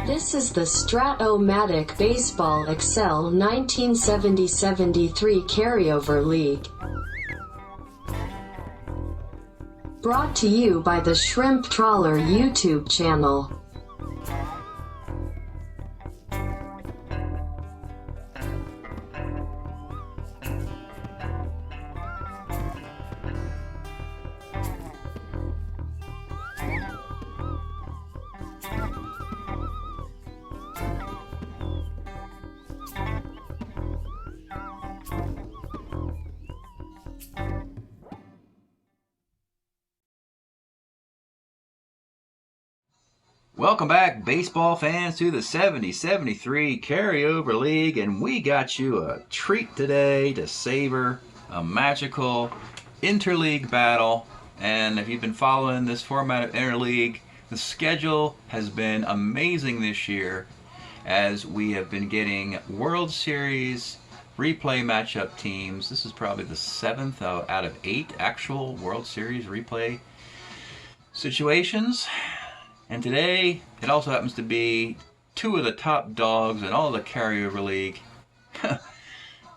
This is the Strat-O-Matic Baseball Excel 1970-73 Carryover League. Brought to you by the Shrimp Trawler YouTube channel. Welcome back, baseball fans, to the 70-73 Carryover League, and we got you a treat today to savor a magical interleague battle. And if you've been following this format of interleague, the schedule has been amazing this year as we have been getting World Series replay matchup teams. This is probably the 7th out of 8 actual World Series replay situations. And today, it also happens to be 2 of the top dogs in all the Carryover League. It's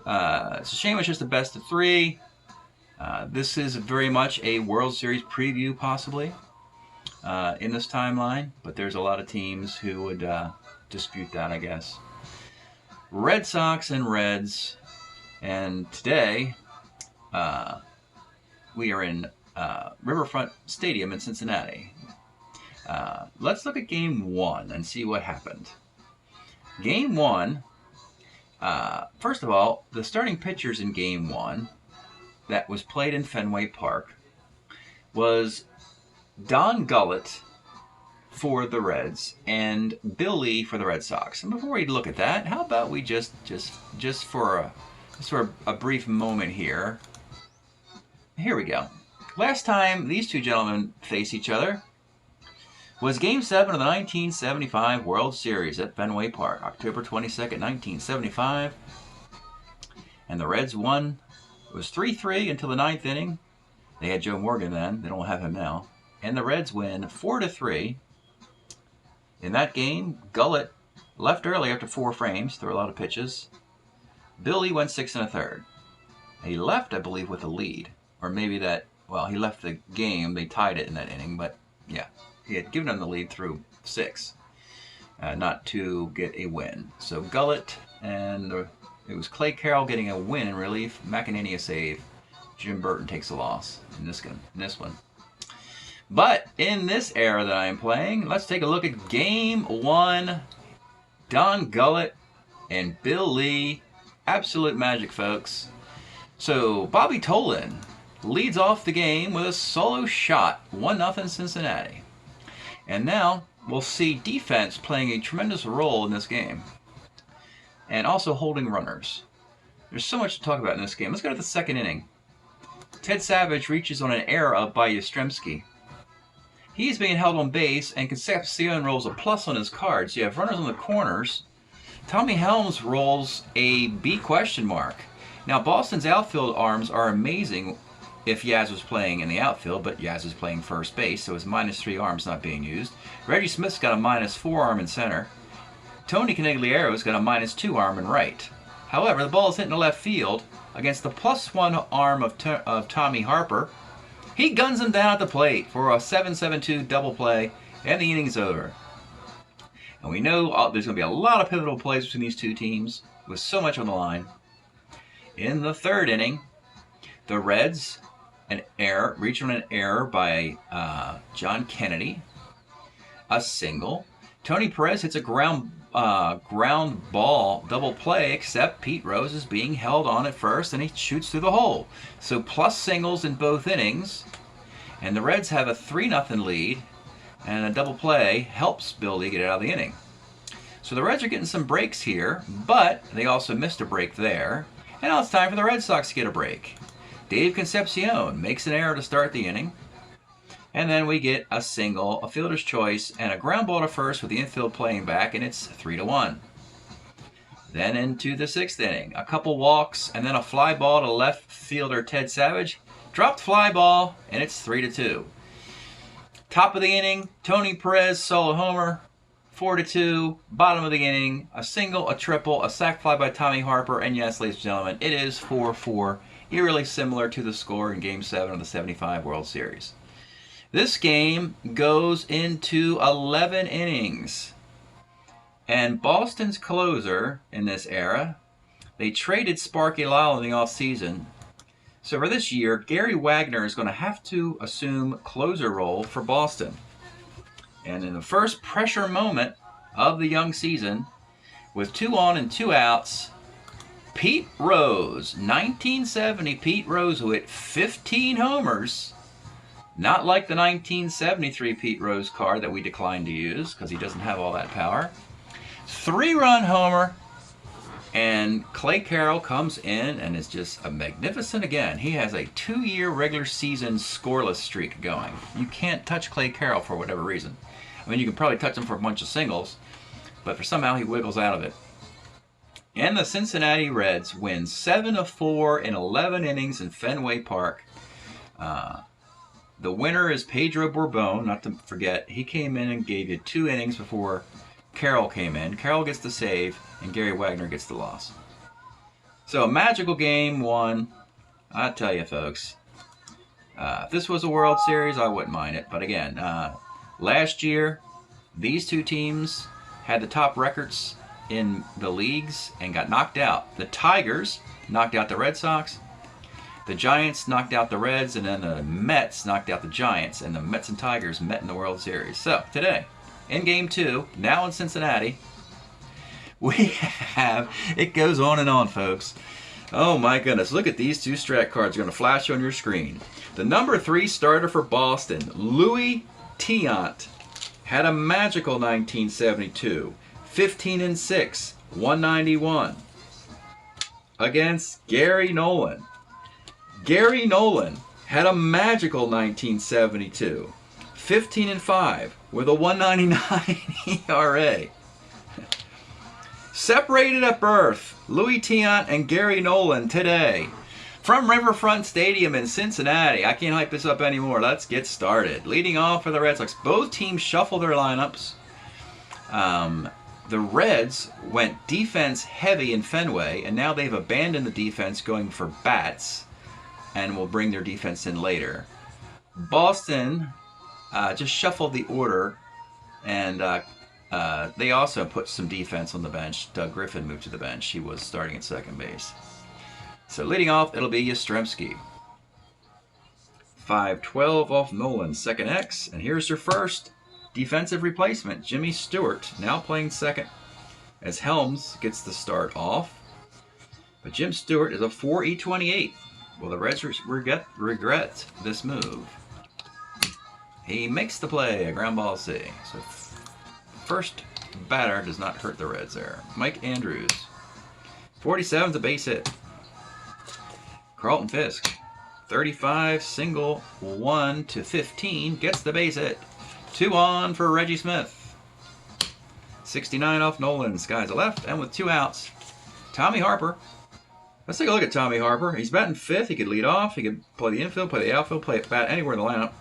a shame it's just the best of 3. This is very much a World Series preview, possibly, in this timeline. But there's a lot of teams who would dispute that, I guess. Red Sox and Reds. And today, we are in Riverfront Stadium in Cincinnati. Let's look at Game 1 and see what happened. Game 1, first of all, the starting pitchers in Game 1 that was played in Fenway Park was Don Gullett for the Reds and Bill Lee for the Red Sox. And before we look at that, how about we just for a brief moment here. Here we go. Last time these two gentlemen faced each other was Game 7 of the 1975 World Series at Fenway Park, October 22nd, 1975. And the Reds won. It was 3-3 until the 9th inning. They had Joe Morgan then. They don't have him now. And the Reds win 4-3. In that game, Gullett left early after 4 frames, threw a lot of pitches. Billy went 6 1/3. He left, I believe, with a lead. Or maybe that, well, he left the game. They tied it in that inning, but yeah. He had given them the lead through 6, not to get a win. So Gullett and it was Clay Carroll getting a win in relief. McEnany a save. Jim Burton takes a loss in this one. But in this era that I am playing, let's take a look at Game 1. Don Gullett and Bill Lee. Absolute magic, folks. So Bobby Tolan leads off the game with a solo shot. 1-0 Cincinnati. And now we'll see defense playing a tremendous role in this game. And also holding runners. There's so much to talk about in this game. Let's go to the 2nd inning. Ted Savage reaches on an error up by Yastrzemski. He's being held on base, and Concepcion rolls a plus on his card. So you have runners on the corners. Tommy Helms rolls a B question mark. Now Boston's outfield arms are amazing if Yaz was playing in the outfield, but Yaz is playing first base, so his -3 arm's not being used. Reggie Smith's got a -4 arm in center. Tony Conigliero's got a -2 arm in right. However, the ball is hit in the left field against the +1 arm of Tommy Harper. He guns him down at the plate for a 7-7-2 double play, and the inning's over. And we know there's going to be a lot of pivotal plays between these two teams, with so much on the line. In the 3rd inning, the Reds reach on an error by John Kennedy. A single. Tony Perez hits a ground ball double play, except Pete Rose is being held on at first, and he shoots through the hole. So plus singles in both innings. And the Reds have a 3-0 lead, and a double play helps Bill Lee get out of the inning. So the Reds are getting some breaks here, but they also missed a break there. And now it's time for the Red Sox to get a break. Dave Concepcion makes an error to start the inning. And then we get a single, a fielder's choice, and a ground ball to first with the infield playing back, and it's 3-1. Then into the 6th inning. A couple walks, and then a fly ball to left fielder Ted Savage. Dropped fly ball, and it's 3-2. Top of the inning, Tony Perez solo homer. 4-2, bottom of the inning, a single, a triple, a sac fly by Tommy Harper, and yes, ladies and gentlemen, it is 4-4, eerily similar to the score in Game 7 of the 75 World Series. This game goes into 11 innings, and Boston's closer in this era, they traded Sparky Lyle in the offseason. So for this year, Gary Wagner is going to have to assume closer role for Boston. And in the first pressure moment of the young season, with 2 on and 2 outs, Pete Rose, 1970 Pete Rose, who hit 15 homers, not like the 1973 Pete Rose card that we declined to use because he doesn't have all that power. 3-run homer, and Clay Carroll comes in and is just a magnificent again. He has a 2-year regular season scoreless streak going. You can't touch Clay Carroll for whatever reason. I mean, you can probably touch him for a bunch of singles, but for somehow he wiggles out of it. And the Cincinnati Reds win 7-4 in 11 innings in Fenway Park. The winner is Pedro Bourbon, not to forget. He came in and gave you 2 innings before Carroll came in. Carroll gets the save, and Gary Wagner gets the loss. So a magical Game 1. I tell you, folks, if this was a World Series, I wouldn't mind it. But again, last year, these 2 teams had the top records in the leagues and got knocked out. The Tigers knocked out the Red Sox. The Giants knocked out the Reds, and then the Mets knocked out the Giants, and the Mets and Tigers met in the World Series. So today, in Game 2, now in Cincinnati, we have, it goes on and on, folks. Oh my goodness, look at these 2 Strat cards. They're going to flash on your screen. The number 3 starter for Boston, Louis Tiant, had a magical 1972, 15-6, 191, against Gary Nolan. Gary Nolan had a magical 1972, 15-5, with a 199 ERA. Separated at birth, Louis Tiant and Gary Nolan today. From Riverfront Stadium in Cincinnati. I can't hype this up anymore. Let's get started. Leading off for the Red Sox. Both teams shuffle their lineups. The Reds went defense heavy in Fenway, and now they've abandoned the defense, going for bats, and will bring their defense in later. Boston just shuffled the order, and they also put some defense on the bench. Doug Griffin moved to the bench. He was starting at second base. So leading off, it'll be Yastrzemski. 5-12 off Nolan, second X. And here's your first defensive replacement, Jimmy Stewart, now playing second, as Helms gets the start off. But Jim Stewart is a 4.28. Will the Reds regret this move? He makes the play, a ground ball C. So first batter does not hurt the Reds there. Mike Andrews. 47's a base hit. Carlton Fisk. 35, single, 1-15, gets the base hit. 2 on for Reggie Smith. 69 off Nolan, skies a left, and with 2 outs, Tommy Harper. Let's take a look at Tommy Harper. He's batting 5th. He could lead off. He could play the infield, play the outfield, play bat anywhere in the lineup.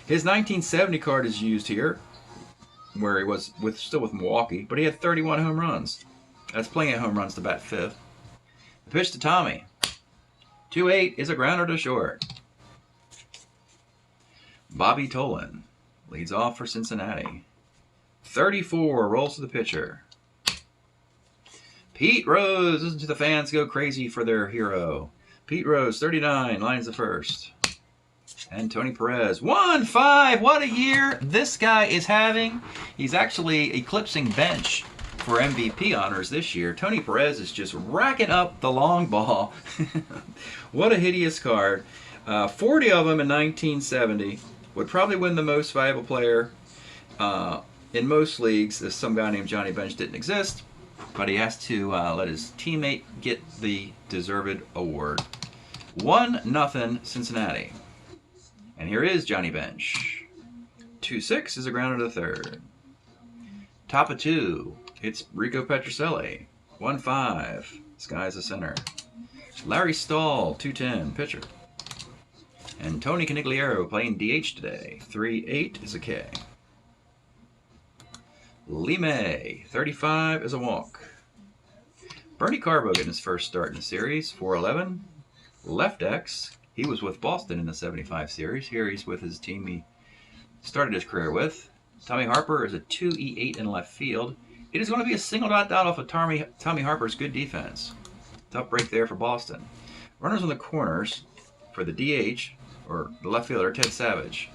His 1970 card is used here, where he was still with Milwaukee, but he had 31 home runs. That's plenty of home runs to bat 5th. The pitch to Tommy. 2-8 is a grounder to short. Bobby Tolan leads off for Cincinnati. 34 rolls to the pitcher. Pete Rose, listen to the fans go crazy for their hero. Pete Rose, 39, lines the first. And Tony Perez, 1-5. What a year this guy is having. He's actually eclipsing Bench for MVP honors this year. Tony Perez is just racking up the long ball. What a hideous card. 40 of them in 1970. Would probably win the most valuable player in most leagues if some guy named Johnny Bench didn't exist. But he has to let his teammate get the deserved award. 1-0 Cincinnati. And here is Johnny Bench. 2-6 is a grounder to third. Top of 2. It's Rico Petrocelli. 1-5. Sky's the center. Larry Stahl, 2-10, pitcher. And Tony Canigliaro playing DH today. 3-8 is a K. Lime, 35 is a walk. Bernie Carbo getting his first start in the series, 411. Left X, he was with Boston in the 75 series. Here he's with his team he started his career with. Tommy Harper is a 2E8 in left field. It is going to be a single dot off of Tommy Harper's good defense. Tough break there for Boston. Runners on the corners for the DH, or the left fielder, Ted Savage.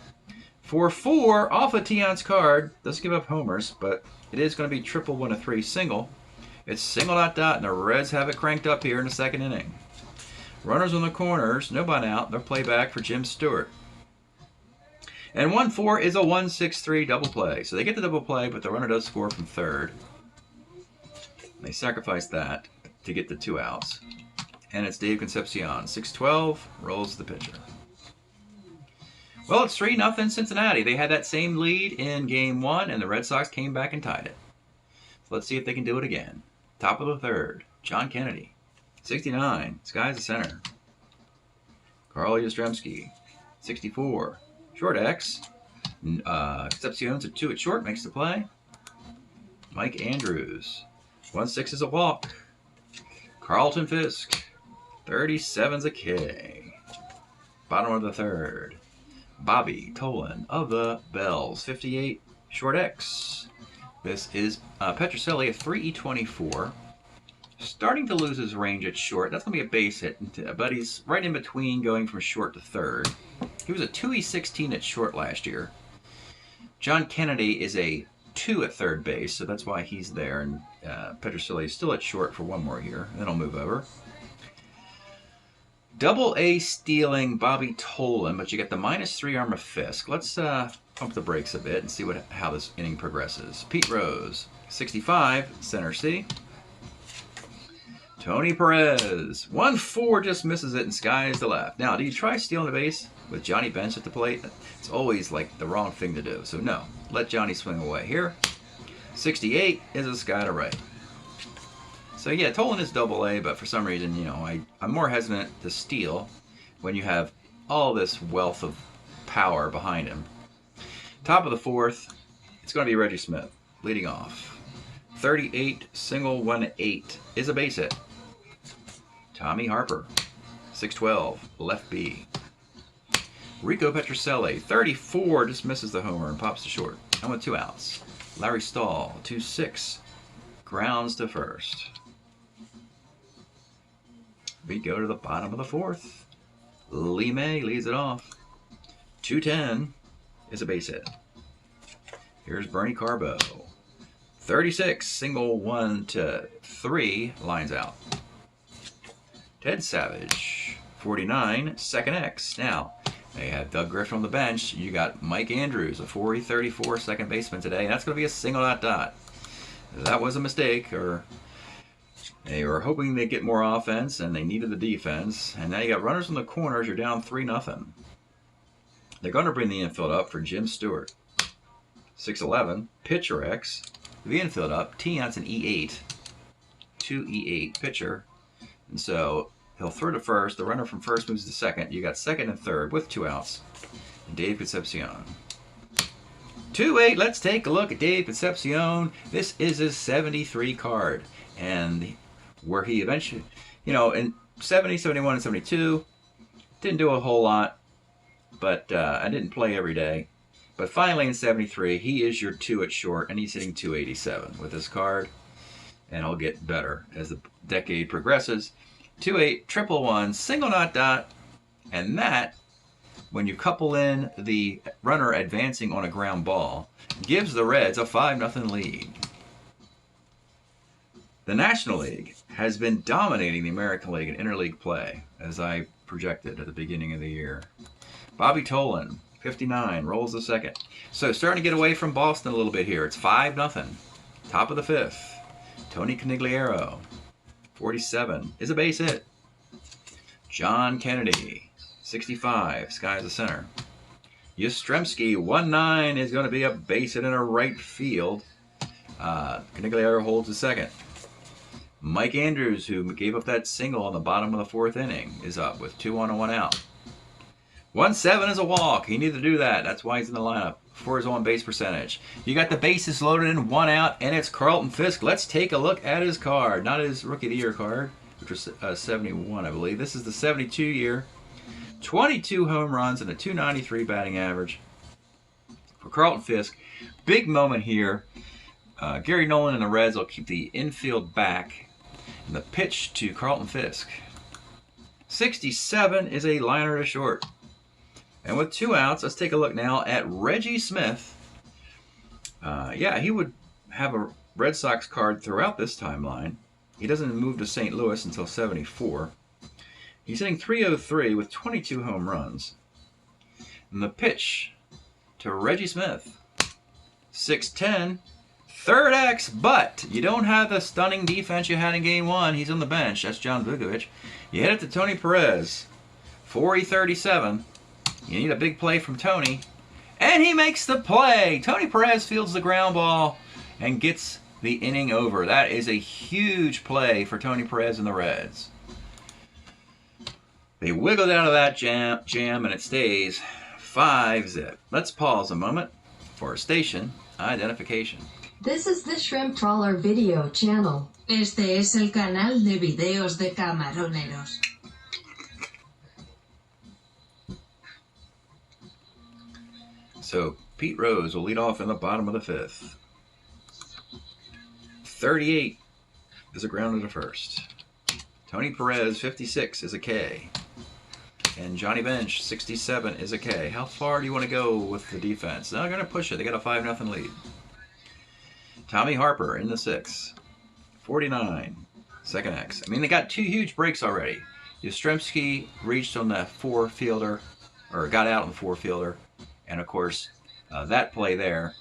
4-4 off of Tion's card. Doesn't give up homers, but it is going to be triple 1-3 single. It's single dot, and the Reds have it cranked up here in the second inning. Runners on the corners, no bunt out. They'll play back for Jim Stewart. And 1-4 is a 1-6-3 double play. So they get the double play, but the runner does score from third. They sacrifice that to get the 2 outs. And it's Dave Concepcion. 6-12, rolls the pitcher. Well, it's 3-0 Cincinnati. They had that same lead in game 1, and the Red Sox came back and tied it. So let's see if they can do it again. Top of the third, John Kennedy. 69, Sky's the center. Carl Yastrzemski. 64, short X. Concepcion's a 2 at short, makes the play. Mike Andrews. 1-6 is a walk. Carlton Fisk. 37's a K. Bottom of the third. Bobby Tolan of the Bells. 58, short X. This is Petrocelli, a 3E24. Starting to lose his range at short. That's going to be a base hit, but he's right in between going from short to third. He was a 2E16 at short last year. John Kennedy is a 2 at third base, so that's why he's there. And Petrocelli is still at short for 1 more year. Then he'll move over. Double A stealing Bobby Tolan, but you get the -3 arm of Fisk. Let's pump the brakes a bit and see how this inning progresses. Pete Rose, 65, center C. Tony Perez, 1-4, just misses it and skies the left. Now, do you try stealing the base with Johnny Bench at the plate? It's always like the wrong thing to do. So no, let Johnny swing away here. 68 is a sky to right. So yeah, Tolan is double A, but for some reason, you know, I'm more hesitant to steal when you have all this wealth of power behind him. Top of the fourth, it's going to be Reggie Smith leading off. 38, single 1-8 is a base hit. Tommy Harper, 6-12, left B. Rico Petrocelli, 34, just misses the homer and pops to short. And with 2 outs. Larry Stahl, 2-6, grounds to first. We go to the bottom of the fourth. Lime leads it off. 2-10 is a base hit. Here's Bernie Carbo. 36, single 1-3, lines out. Ted Savage, 49, second X. Now, they have Doug Griffin on the bench. You got Mike Andrews, a 4E34 second baseman today. And that's going to be a single dot. That was a mistake, or they were hoping they'd get more offense, and they needed the defense. And now you got runners in the corners. You're down 3-0. They're going to bring the infield up for Jim Stewart. 6-11, pitcher X. The infield up. Tion's an E8. 2E8 pitcher. And so he'll throw to first. The runner from first moves to second. You got second and third with 2 outs. And Dave Concepcion. 2-8. Let's take a look at Dave Concepcion. This is his 73 card. And where he eventually, you know, in 70, 71, and 72, didn't do a whole lot. But I didn't play every day. But finally in 73, he is your 2 at short, and he's hitting 287 with his card. And he'll get better as the decade progresses. 2-8, triple 1, single dot, and that, when you couple in the runner advancing on a ground ball, gives the Reds a 5-0 lead. The National League has been dominating the American League in interleague play, as I projected at the beginning of the year. Bobby Tolan, 59, rolls the second. So starting to get away from Boston a little bit here. It's 5-0. Top of the fifth. Tony Conigliaro, 47, is a base hit. John Kennedy, 65, sky's the center. Yastrzemski, 1-9, is going to be a base hit in a right field. Conigliaro holds the second. Mike Andrews, who gave up that single on the bottom of the fourth inning, is up with 2 on and 1 out. 1-7 is a walk. He needed to do that. That's why he's in the lineup for his on-base percentage. You got the bases loaded in, 1 out, and it's Carlton Fisk. Let's take a look at his card. Not his Rookie of the Year card, which was 71, I believe. This is the 72 year. 22 home runs and a 293 batting average for Carlton Fisk. Big moment here. Gary Nolan and the Reds will keep the infield back. And the pitch to Carlton Fisk. 67 is a liner to short. And with 2 outs, let's take a look now at Reggie Smith. Yeah, he would have a Red Sox card throughout this timeline. He doesn't move to St. Louis until 74. He's hitting .303 with 22 home runs. And the pitch to Reggie Smith. 6'10", third X, but you don't have the stunning defense you had in Game 1. He's on the bench. That's John Vukovic. You hit it to Tony Perez. 4-37. You need a big play from Tony. And he makes the play. Tony Perez fields the ground ball and gets the inning over. That is a huge play for Tony Perez and the Reds. They wiggled out of that jam and it stays 5-zip. Let's pause a moment for station identification. This is the Shrimp Trawler video channel. Este es el canal de videos de camaroneros. So Pete Rose will lead off in the bottom of the 5th. 38 is a ground to first. Tony Perez, 56, is a K. And Johnny Bench, 67, is a K. How far do you want to go with the defense? They're going to push it. They got a 5-0 lead. Tommy Harper in the 6th. 49, second X. I mean, they got 2 huge breaks already. Yastrzemski reached on the 4-fielder, or got out on the 4-fielder. And of course, that play there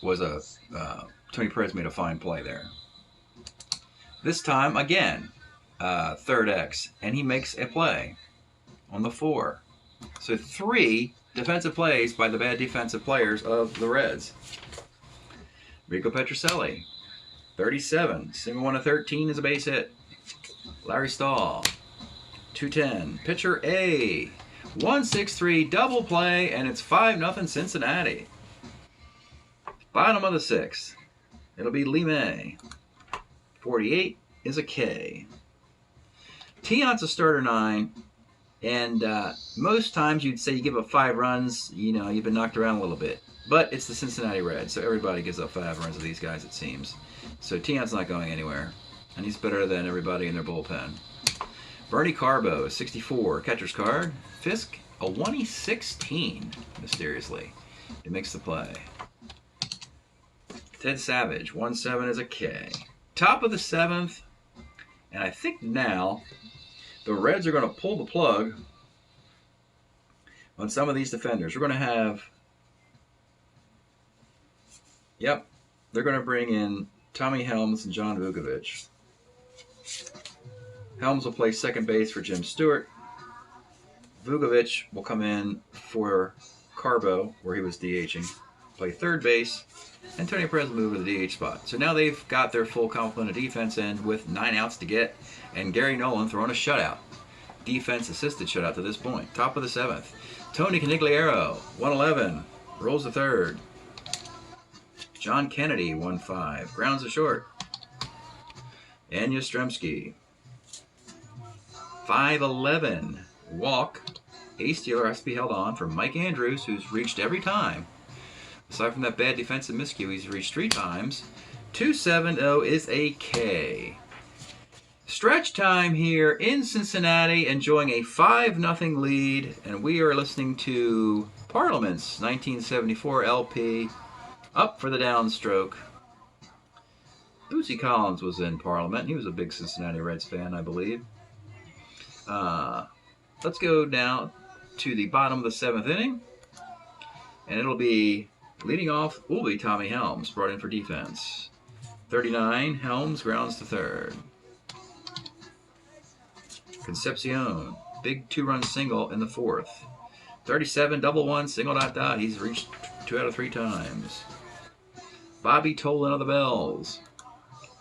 was a Tony Perez made a fine play there. This time again, third X, and he makes a play on the 4. So 3 defensive plays by the bad defensive players of the Reds. Rico Petrocelli, 37, single 1 to 13 is a base hit. Larry Stahl, 210, pitcher A. 1-6-3 double play, and it's 5-0 Cincinnati. Bottom of the 6th. It'll be Lee May. 48 is a K. Tiant's a starter 9, and most times you'd say you give up 5 runs, you know, you've been knocked around a little bit. But it's the Cincinnati Reds, so everybody gives up 5 runs to these guys, it seems. So Tiant's not going anywhere, and he's better than everybody in their bullpen. Bernie Carbo, 64, catcher's card. Fisk, a 1-16, mysteriously. He makes the play. Ted Savage, 1-7 is a K. Top of the 7th, and I think now the Reds are going to pull the plug on some of these defenders. We're going to have, yep, they're going to bring in Tommy Helms and John Vukovic. Helms will play second base for Jim Stewart. Vukovic will come in for Carbo, where he was DHing, play third base, and Tony Perez will move to the DH spot. So now they've got their full complement of defense in with 9 outs to get, and Gary Nolan throwing a shutout. Defense-assisted shutout to this point. Top of the 7th. Tony Conigliaro, 1-11, rolls to third. John Kennedy, 1-5, grounds to short. And Yastrzemski, 5-11, walk. Ace stealer has to be held on for Mike Andrews, who's reached every time. Aside from that bad defensive miscue, he's reached 3 times. 2-7-0 is a K. Stretch time here in Cincinnati, enjoying a 5-0 lead, and we are listening to Parliament's 1974 LP, Up for the Downstroke. Bootsy Collins was in Parliament. He was a big Cincinnati Reds fan, I believe. Let's go now to the bottom of the 7th inning, and it'll be leading off will be Tommy Helms, brought in for defense. 39, Helms grounds to third. Concepcion, big 2-run single in the 4th. 37, double 1, single ... He's reached 2 out of 3 times. Bobby Tolan of the Bells.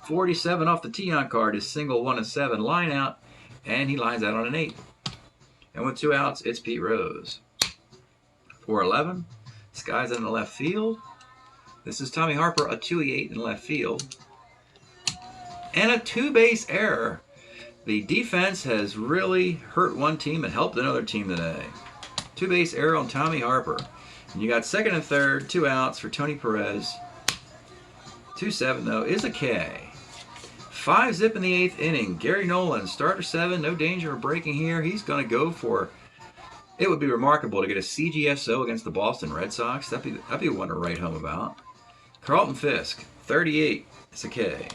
47 off the Tiant card is single 1-7, line out, and he lines out on an 8. And with 2 outs, it's Pete Rose. 4-11. Sky's in the left field. This is Tommy Harper, a 2-8 in left field. And a 2-base error. The defense has really hurt one team and helped another team today. 2-base error on Tommy Harper. And you got second and third, 2 outs for Tony Perez. 2-7 though is a K. 5-zip in the 8th inning. Gary Nolan, starter 7, no danger of breaking here. He's going to go for. It would be remarkable to get a CGSO against the Boston Red Sox. That'd be one to write home about. Carlton Fisk, 38. It's a K.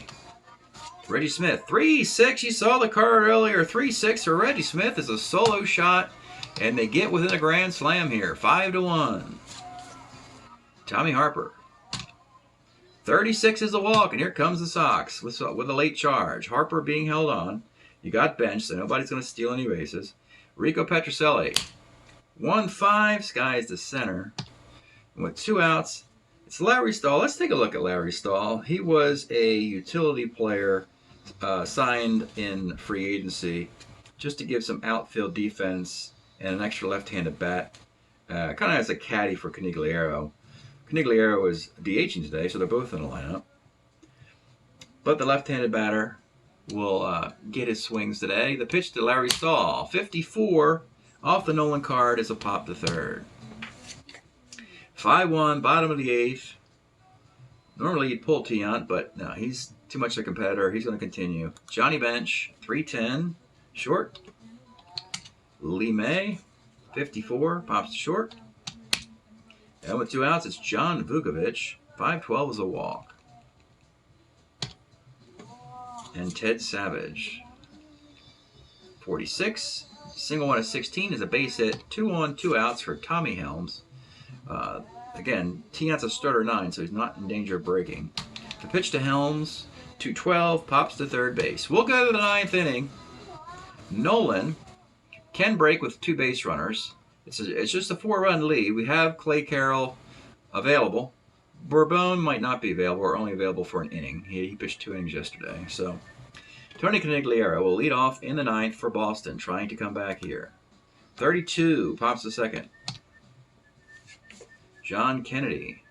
Reggie Smith, 3-6. You saw the card earlier. 3-6 for Reggie Smith is a solo shot, and they get within a grand slam here. 5-1. Tommy Harper, 36 is a walk, and here comes the Sox with a late charge. Harper being held on. You got benched, so nobody's going to steal any bases. Rico Petrocelli, 1-5. Sky's the center. And with 2 outs, it's Larry Stahl. Let's take a look at Larry Stahl. He was a utility player signed in free agency just to give some outfield defense and an extra left-handed bat. Kind of as a caddy for Canigliaro. Canigliaro is DHing today, so they're both in the lineup. But the left-handed batter will get his swings today. The pitch to Larry Stahl, 54 off the Nolan card is a pop to third. 5-1, bottom of the 8th. Normally you'd pull Tiant, but no, he's too much of a competitor. He's going to continue. Johnny Bench, 3-10, short. Lee May, 54, pops to short. And with 2 outs, it's John Vukovic. 5-12 is a walk. And Ted Savage, 46. Single one at 16 is a base hit. 2-on, 2 outs for Tommy Helms. Again, Tiant's a starter 9, so he's not in danger of breaking. The pitch to Helms, 2-12, pops to third base. We'll go to the 9th inning. Nolan can break with 2 base runners. It's just a 4-run lead. We have Clay Carroll available. Bourbon might not be available or only available for an inning. He pitched 2 innings yesterday. So Tony Canigliaro will lead off in the 9th for Boston, trying to come back here. 32, pops to second. John Kennedy,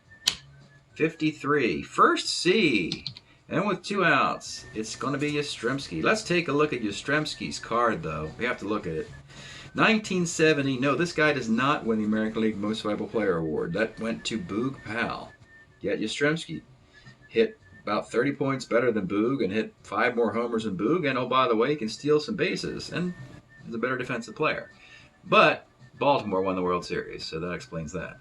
53, first C. And with 2 outs, it's going to be Yastrzemski. Let's take a look at Yastrzemski's card, though. We have to look at it. 1970. No, this guy does not win the American League Most Valuable Player Award. That went to Boog Powell. Yet Yastrzemski hit about 30 points better than Boog and hit 5 more homers than Boog. And oh, by the way, he can steal some bases and is a better defensive player. But Baltimore won the World Series, so that explains that.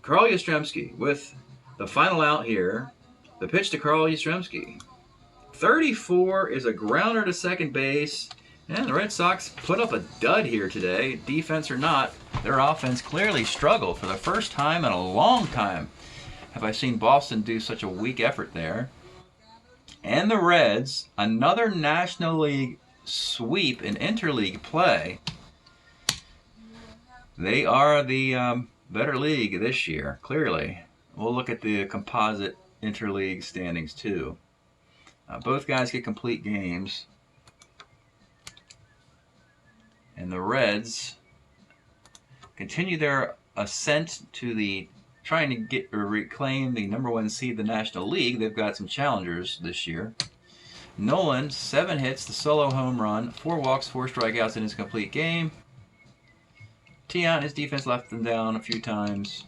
Carl Yastrzemski with the final out here. The pitch to Carl Yastrzemski. 34 is a grounder to second base. And the Red Sox put up a dud here today. Defense or not, their offense clearly struggled for the first time in a long time. Have I seen Boston do such a weak effort there? And the Reds, another National League sweep in interleague play. They are the better league this year, clearly. We'll look at the composite interleague standings too. Both guys get complete games. And the Reds continue their ascent to the trying to get or reclaim the #1 seed in the National League. They've got some challengers this year. Nolan, 7 hits, the solo home run, 4 walks, 4 strikeouts in his complete game. Tiant, his defense left them down a few times.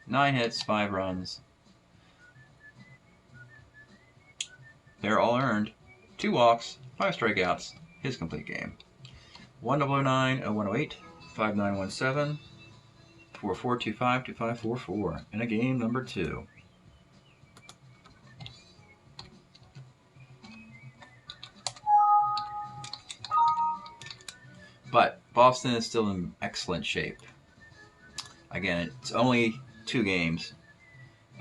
9 hits, 5 runs. They're all earned. 2 walks, 5 strikeouts, his complete game. 1009, 0108, 5917, 4425, 2544 in a game number 2. But Boston is still in excellent shape. Again, it's only 2 games,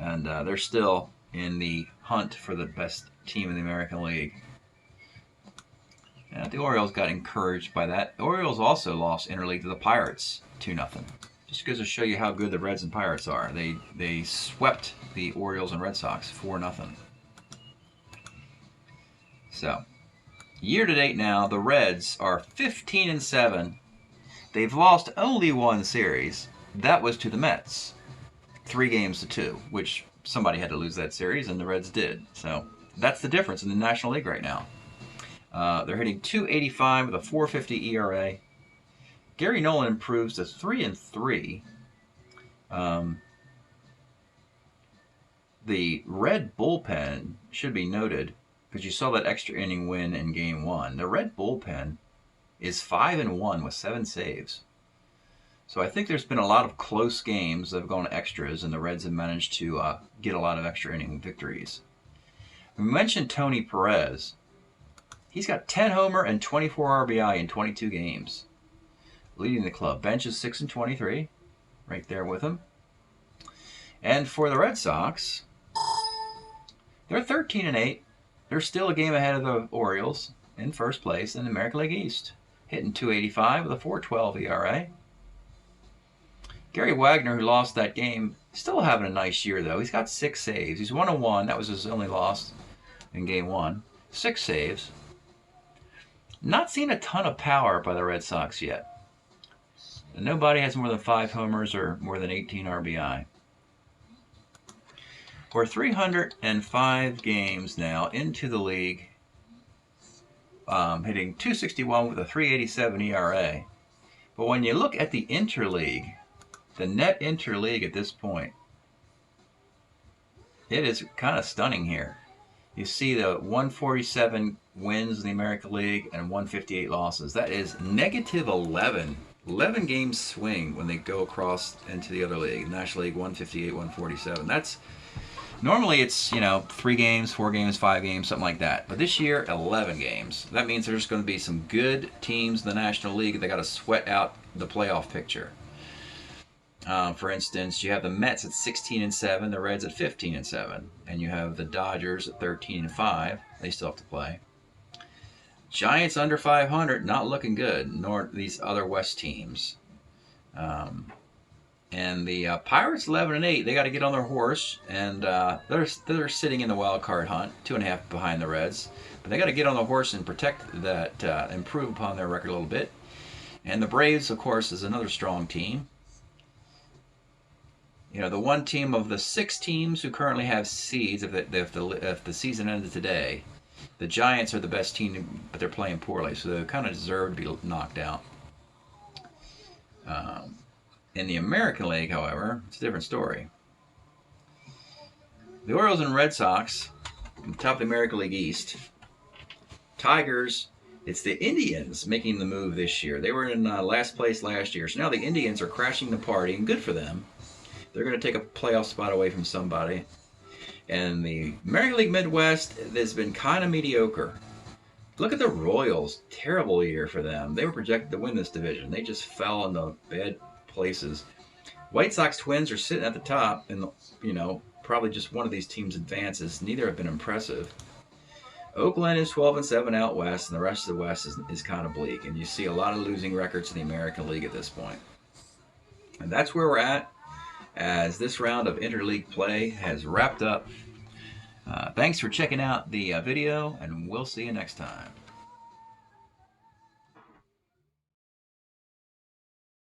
and they're still in the hunt for the best team in the American League. The Orioles got encouraged by that. The Orioles also lost interleague to the Pirates 2-0. Just goes to show you how good the Reds and Pirates are. They swept the Orioles and Red Sox 4-0. So, year to date now, the Reds are 15-7, they've lost only one series. That was to the Mets, 3-2, which somebody had to lose that series, and the Reds did. So that's the difference in the National League right now. They're hitting .285 with a .450 ERA. Gary Nolan improves to 3-3. The Red bullpen should be noted because you saw that extra inning win in Game 1. The Red bullpen is 5-1 with 7 saves. So I think there's been a lot of close games that have gone extras, and the Reds have managed to get a lot of extra inning victories. We mentioned Tony Perez. He's got 10 homer and 24 RBI in 22 games, leading the club. Bench is 6-23, right there with him. And for the Red Sox, they're 13-8. They're still a game ahead of the Orioles in first place in the American League East, hitting .285 with a .412 ERA. Gary Wagner, who lost that game, still having a nice year, though. He's got 6 saves. He's 1-1. That was his only loss in Game 1. 6 saves. Not seeing a ton of power by the Red Sox yet. Nobody has more than 5 homers or more than 18 RBI. We're 305 games now into the league, hitting .261 with a .387 ERA. But when you look at the interleague, the net interleague at this point, it is kind of stunning here. You see the 147 wins in the American League and 158 losses. That is negative 11. 11 games swing when they go across into the other league. National League 158, 147. That's normally it's 3 games, 4 games, 5 games, something like that. But this year 11 games. That means there's going to be some good teams in the National League. They got to sweat out the playoff picture. For instance, you have the Mets at 16-7, the Reds at 15-7, and you have the Dodgers at 13-5. They still have to play. Giants under 500, not looking good, nor these other West teams. And the Pirates 11-8. They got to get on their horse, and they're sitting in the wild card hunt, 2.5 behind the Reds. But they got to get on the horse and protect that, improve upon their record a little bit. And the Braves, of course, is another strong team. The one team of the 6 teams who currently have seeds, if the season ended today, the Giants are the best team, but they're playing poorly, so they kind of deserve to be knocked out. In the American League, however, it's a different story. The Orioles and Red Sox, on top of the American League East. Tigers, it's the Indians making the move this year. They were in last place last year, so now the Indians are crashing the party, and good for them. They're going to take a playoff spot away from somebody. And the American League Midwest has been kind of mediocre. Look at the Royals. Terrible year for them. They were projected to win this division. They just fell into bad places. White Sox Twins are sitting at the top, and probably just one of these teams advances. Neither have been impressive. Oakland is 12-7 out west, and the rest of the West is kind of bleak. And you see a lot of losing records in the American League at this point. And that's where we're at, as this round of interleague play has wrapped up. Thanks for checking out the video, and we'll see you next time.